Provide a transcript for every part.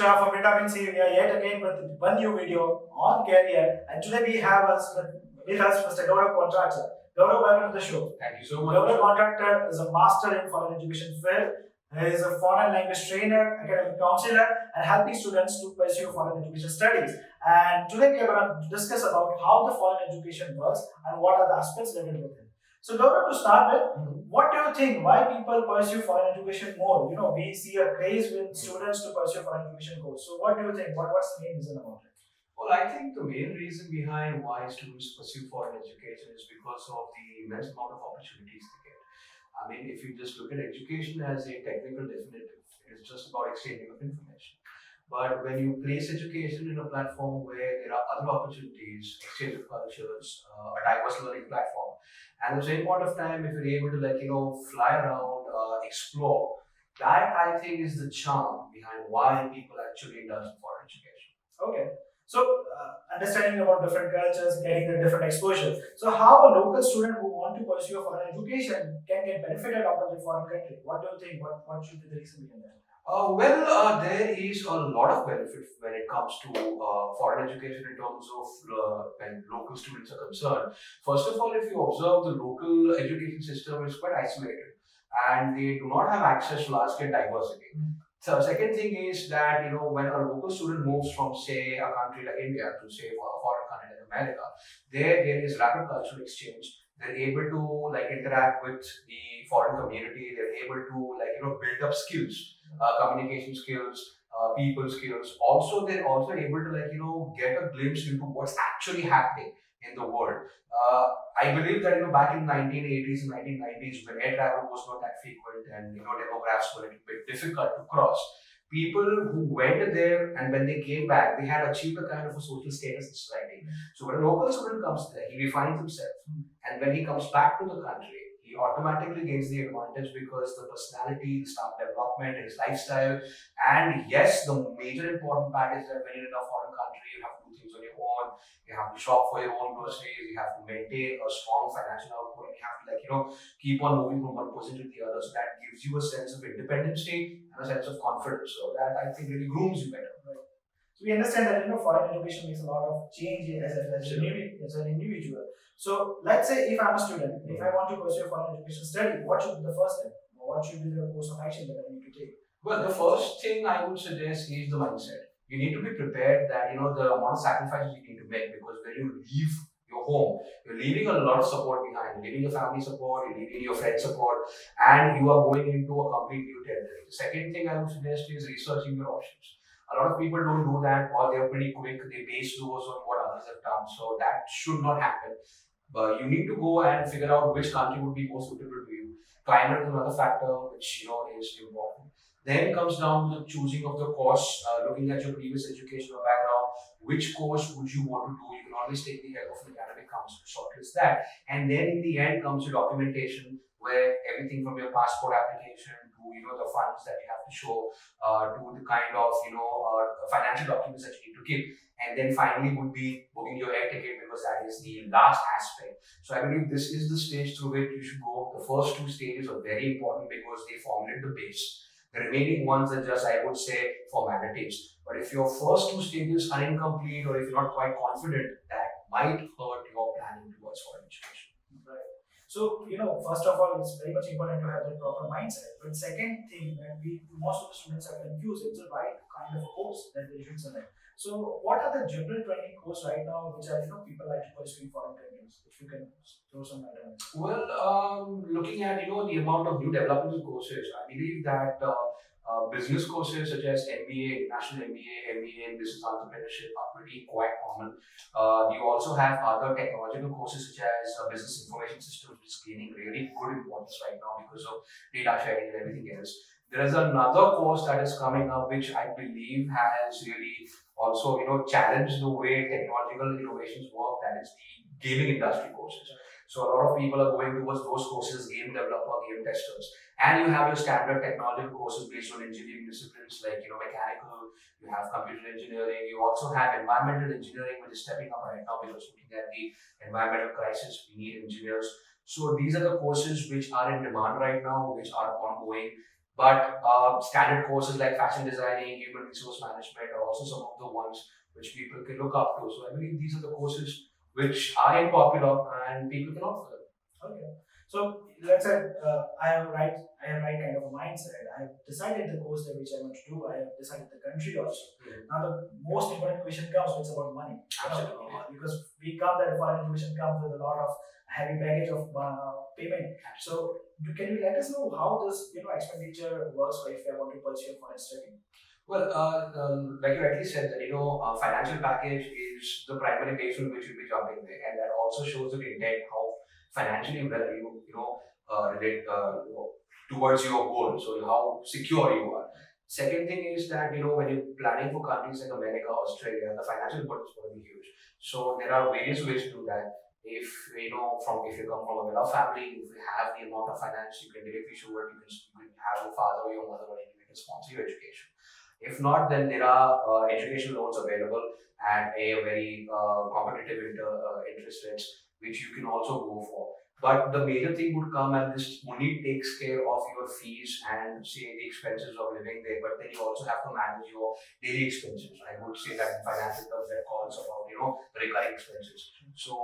Shah from Vitamin C. We are yet again with one new video on career, and today we have with us Mr. Gaurav Contractor. Gaurav, welcome to the show. Thank you so much. Gaurav Contractor is a master in foreign education field. He is a foreign language trainer, academic counselor, and helping students to pursue foreign education studies. And today we are going to discuss about how the foreign education works and what are the aspects related with it. So, Gaurav, to start with, what do you think? Why people pursue foreign education more? We see a craze with students to pursue foreign education course. So, what do you think? What's the main reason about it? Well, I think the main reason behind why students pursue foreign education is because of the immense amount of opportunities they get. I mean, if you just look at education as a technical definitive, it's just about exchanging of information. But when you place education in a platform where there are other opportunities, exchange of cultures, a diverse learning platform, and at the same point of time, if you're able to fly around, explore, that I think is the charm behind why people actually indulge in foreign education. Okay. So, understanding about different cultures, getting the different exposure. So, how a local student who want to pursue a foreign education can get benefited out of the foreign country? What do you think? What should be the reason behind that? There is a lot of benefit when it comes to foreign education in terms of when local students are concerned. First of all, if you observe the local education system is quite isolated and they do not have access to large-scale diversity. So second thing is that when a local student moves from say a country like India to say a foreign country like America, there is rapid cultural exchange. They're able to interact with the foreign community. They're able to build up skills, communication skills, people skills. Also, they're also able to get a glimpse into what's actually happening in the world. I believe that back in 1980s and 1990s, when air travel was not that frequent and demographics were a little bit difficult to cross, people who went there and when they came back, they had achieved a kind of a social status in society. So when a local student comes there, he refines himself, and when he comes back to the country, he automatically gains the advantage because the personality, the staff development, his lifestyle, and yes, the major important part is that when you're in a foreign country, you have to do things on your own. You have to shop for your own groceries. You have to maintain a strong financial output. And you have to keep on moving from one position to the other. So that gives you a sense of independency and a sense of confidence. So that I think really grooms you better. Right. So we understand that foreign education makes a lot of change as an individual. So let's say if I'm a student, if I want to pursue foreign education study, what should be the first step? What should be the course of action that I need to take? Well, the first thing I would suggest is the mindset. You need to be prepared that the amount of sacrifices you need to make, because when you leave your home, you're leaving a lot of support behind. You're leaving your family support, you're leaving your friend support, and you are going into a complete new territory. The second thing I would suggest is researching your options. A lot of people don't do that, or they're pretty quick. They base those on what others have done. So that should not happen. But you need to go and figure out which country would be more suitable to you. Climate is another factor which is important. Then comes down to the choosing of the course, looking at your previous educational background, which course would you want to do. You can always take the help of an academic council to shortlist that. And then in the end comes your documentation, where everything from your passport application to the funds that you have to show, to the kind of financial documents that you need to keep. And then finally would be booking your air ticket, because that is the last aspect. So I believe this is the stage through which you should go. The first two stages are very important because they formulate the base. The remaining ones are just, I would say, formalities. But if your first two stages are incomplete, or if you're not quite confident, that might hurt your planning towards foreign education. Right. So, first of all, it's very much important to have the proper mindset. But second thing, that most of the students are confused, it's the right kind of course that they should select. So, what are the general training courses right now which are people like to pursue in foreign countries? If you can throw some light on it. Well, looking at the amount of new developmental courses, I believe that business courses such as MBA, International MBA in Business Entrepreneurship are pretty quite common. You also have other technological courses such as Business Information Systems, which is gaining really good importance right now because of data sharing and everything else. There is another course that is coming up, which I believe has really also challenged the way technological innovations work. That is the gaming industry courses. So a lot of people are going towards those courses, game developer, game testers. And you have your standard technological courses based on engineering disciplines like mechanical, you have computer engineering, you also have environmental engineering, which is stepping up right now because looking at the environmental crisis, we need engineers. So these are the courses which are in demand right now, which are ongoing. But standard courses like fashion designing, human resource management are also some of the ones which people can look up to. So I believe these are the courses which are unpopular and people can opt for them. Okay. So let's say I have right kind of a mindset. I have decided the course that which I want to do. I have decided the country also. Now the most important question comes, it's about money. Absolutely. Because we come that foreign education comes with a lot of heavy baggage of payment. So can you let us know how this expenditure works if I want to pursue a foreign study? Well, like you rightly said, that financial package is the primary base on which you'll be jumping there, and that also shows the intent how financially well relate towards your goal. So how secure you are. Second thing is that when you're planning for countries like America, Australia, the financial burden is going to be huge. So there are various ways to do that. If if you come from a well-off family, if you have the amount of finance, you can directly show it. You can have your father or your mother or anyone to sponsor your education. If not, then there are education loans available at a very competitive interest rates, which you can also go for. But the major thing would come, and this only takes care of your fees and say the expenses of living there. But then you also have to manage your daily expenses. I would say that in financial terms, that calls about recurring expenses. So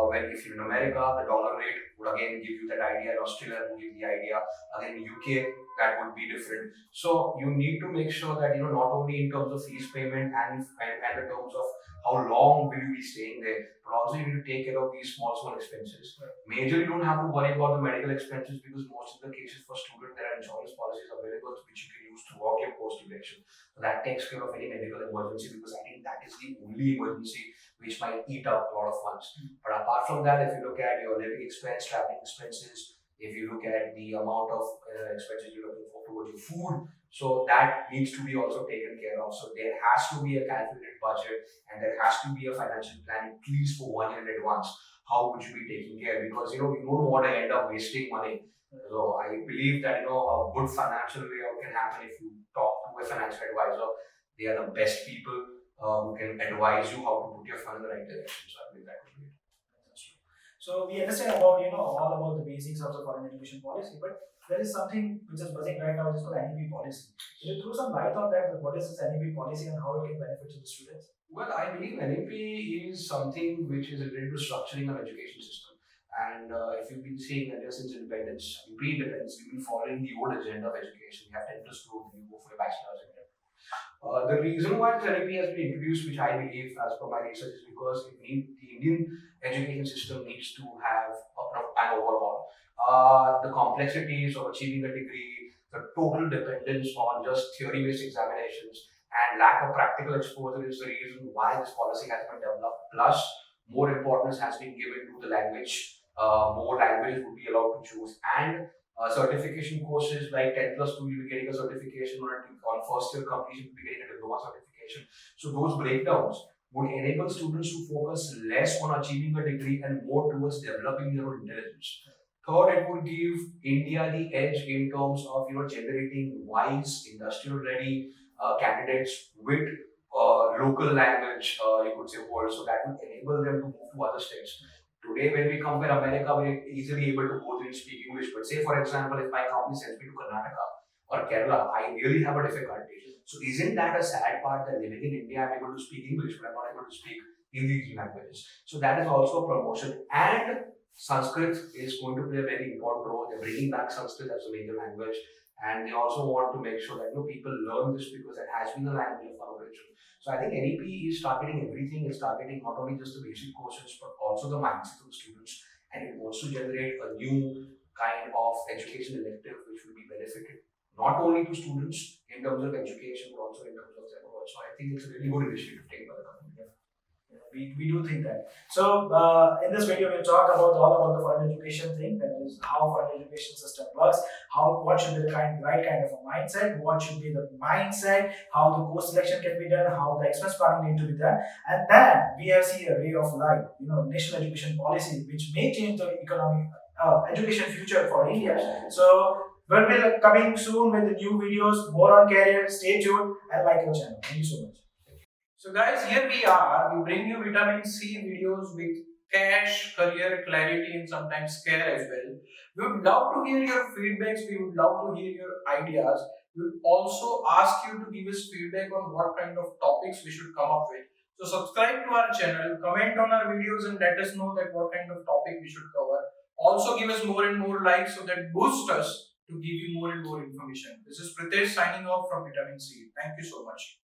when if you're in America, the dollar rate would again give you that idea. In Australia, would give the idea. Again, in UK, that would be different. So you need to make sure that not only in terms of fees payment and in terms of how long will you be staying there, but also you need to take care of these small expenses. Majorly, you don't have to worry about the medical expenses because most of the cases for students there are insurance policies available which you can use throughout your post duration. So that takes care of any medical emergency because I think that is the only emergency which might eat up a lot of funds. But apart from that, if you look at your living expense, traveling expenses, if you look at the amount of expenses you're looking for towards your food, so that needs to be also taken care of. So there has to be a calculated budget and there has to be a financial plan at least for 1 year in advance. How would you be taking care? Because you don't want to end up wasting money. So I believe that a good financial layout can happen if you talk to a financial advisor. They are the best people who can advise you how to put your fund in the right direction. So I believe that would be it. So we understand about all about the basics of the foreign education policy, but there is something which is buzzing right now, which is called NEP policy. Can you throw some light on that? What is this NEP policy and how it can benefit to the students? Well, I believe NEP is something which is related to structuring our education system. And if you've been seeing ever since independence, pre-independence, we've been following the old agenda of education. You have to enter school, then you go for your bachelor's, etc. The reason why this NEP has been introduced, which I believe, as per my research, is because the Indian education system needs to have an overhaul. The complexities of achieving a degree, the total dependence on just theory-based examinations, and lack of practical exposure is the reason why this policy has been developed. Plus, more importance has been given to the language. More languages would be allowed to choose, and certification courses like 10 plus 2, you'll be getting a certification, on first year completion, you'll be getting a diploma certification. So those breakdowns would enable students to focus less on achieving a degree and more towards developing their own intelligence. Third, it would give India the edge in terms of generating wise, industrial ready candidates with local language, you could say, world. So that would enable them to move to other states. Today, when we compare America, we're easily able to go there and speak English. But say, for example, if my company sends me to Karnataka or Kerala, I really have a difficulty. So isn't that a sad part that living in India, I'm able to speak English, but I'm not able to speak in these languages? So that is also a promotion. And Sanskrit is going to play a very important role. They're bringing back Sanskrit as a major language. And they also want to make sure that people learn this because it has been a language of our origin. So I think NEP is targeting everything. It's targeting not only just the basic courses, but also the mindset of the students. And it wants to generate a new kind of education elective which will be benefited not only to students in terms of education, but also in terms of their work. So I think it's a really good initiative taken by the company. We do think that. So in this video, we'll talk about all about the foreign education thing, that is how foreign education system works, what should be the right kind of a mindset, what should be the mindset, how the course selection can be done, how the expense planning need to be done, and then we have seen a ray of light, national education policy, which may change the economic education future for India. So we'll be coming soon with the new videos, more on career. Stay tuned and like our channel. Thank you so much. So guys, here we are. We bring you vitamin C videos with cash, career clarity, and sometimes scare as well. We would love to hear your feedbacks. We would love to hear your ideas. We would also ask you to give us feedback on what kind of topics we should come up with. So subscribe to our channel, comment on our videos, and let us know that what kind of topic we should cover. Also give us more and more likes so that boosts us to give you more and more information. This is Pritesh signing off from Vitamin C. Thank you so much.